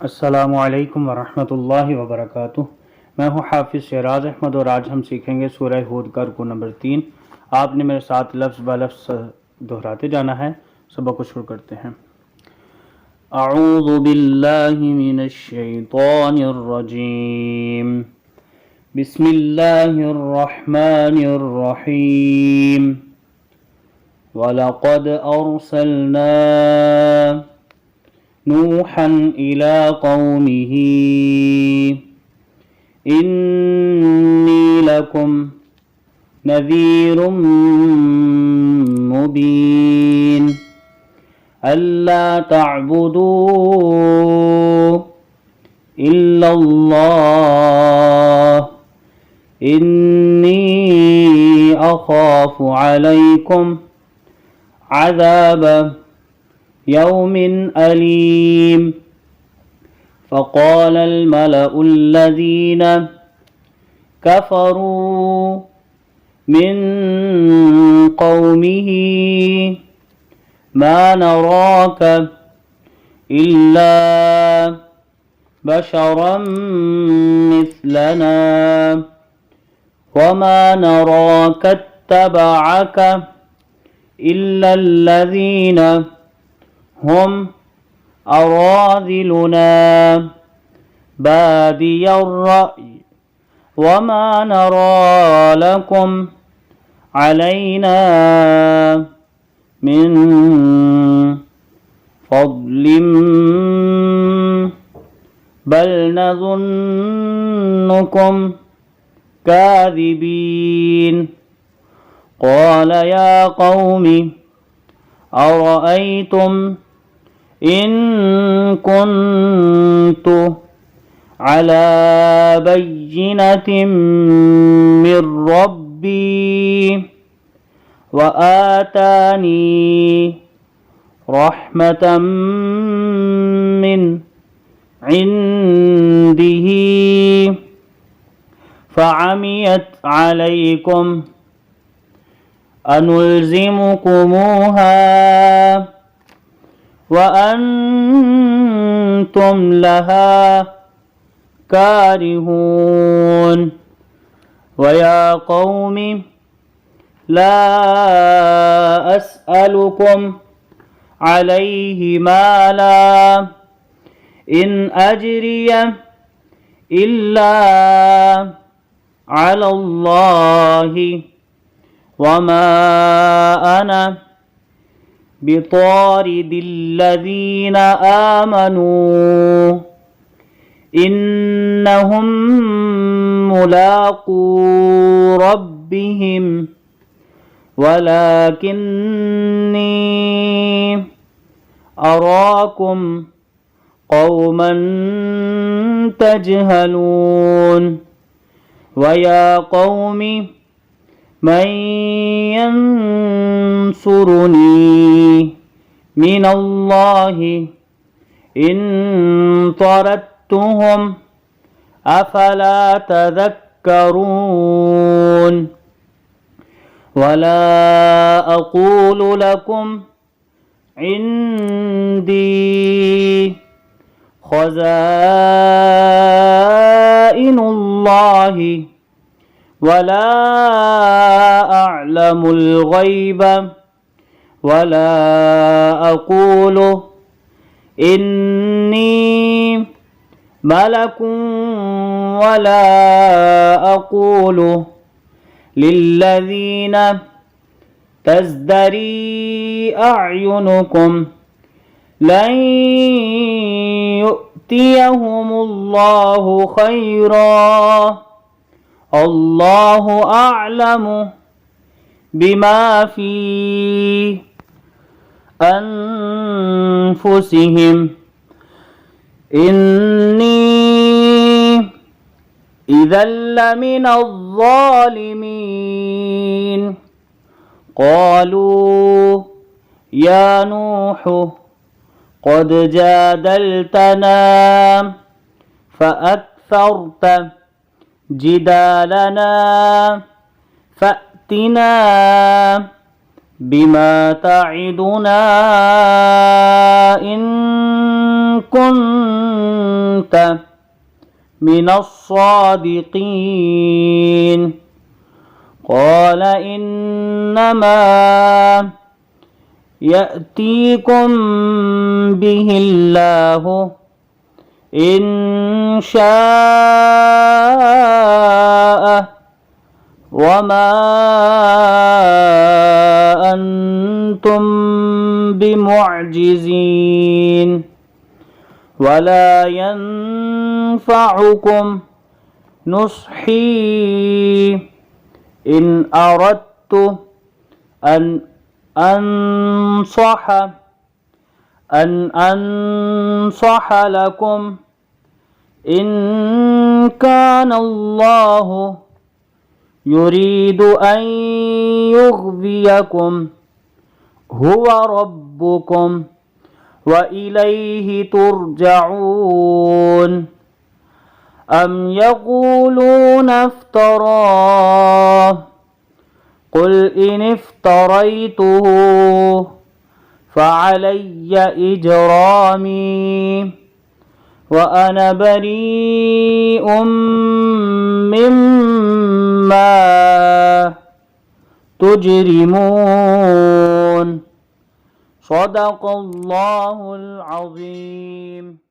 अस्सलामुअलैकुम वरहमतुल्लाहि वबरकातुह। मैं हूँ हाफिज़ शहराज अहमद और आज हम सीखेंगे सूरह हूद का रुकू नंबर 3। आपने मेरे साथ लफ्ज़ ब लफ्ज़ दोहराते जाना है। सबक को शुरू करते हैं। अऊज़ु बिल्लाहि मिनश शैतानिर रजीम। बिस्मिल्लाहिर रहमानिर रहीम। वलक़द अर्सलना नूहन इला क़ौमिही इन्नी लकुम नज़ीरुम मुबीन अल्ला तअबुदू इल्लल्लाह इन्नी अख़ाफ़ु अलैकुम अज़ाब यौमिन अलीम। फ़क़ाल अल-मलअु अल्लज़ीन कफ़रू मिन क़ौमिही मा नराक इल्ला बशरम मिस्लना वमा नराक इत्तबअक इल्ला अल्लज़ीन हम अराज़िलुना बादियर रअय वमा नरा लकुम अलैना मिन फ़ज़लिन बल नज़ुन्नुकुम काज़िबीन। क़ाल या क़ौमि अरअयतुम इन कुन्तु अला बय्यिनतिम मिर रब्बी व आतानी रहमतम मिन इंदिही फ़अमियत अलैकुम अनुल्ज़िमुकुमूहा व अंतुम लहा कारिहून। व या क़ौमि ला अस्अलुकुम अलैहि माला इन अजरिय इल्ला अलल्लाहि वमा अना बितारिदिल्लज़ीन आमनू इन्नहुम मुलाक़ू रब्बिहिम वलाकिन्नी अराकुम क़ौमन तजहलून। व या क़ौमि मन यंसुरुनी मिनल्लाहि इन तरद्तुहुम अफला तज़क्करून। वला अक़ूलु लकुम इंदी ख़ज़ाइनुल्लाहि वला अअलमुल ग़ैब वला अक़ूलु इन्नी मलकुन वला अक़ूलु लिल्लज़ीन तज़दरी अअयुनुकुम लन युअतियहुमुल्लाहु खैरा अल्लाहु अअलमु बिमा फी अनफुसिहिम इन्नी इज़न लमिनज़्ज़ालिमीन। क़ालू या नूहु क़द जादलतना फ़अक्सरत जिदालना फ़अतिना بما تعدنا إن كنت من الصادقين. قال إنما يأتيكم به الله إن شاء وما أنتم بمعجزين ولا ينفعكم نصحي إن أردت أن أنصح لكم إن كان الله يريد أن يغويكم هو ربكم وإليه ترجعون. أم يقولون افتراه قل إن افتريته فعلي إجرامي وأنا بريء مما تجرمون. صدق الله العظيم.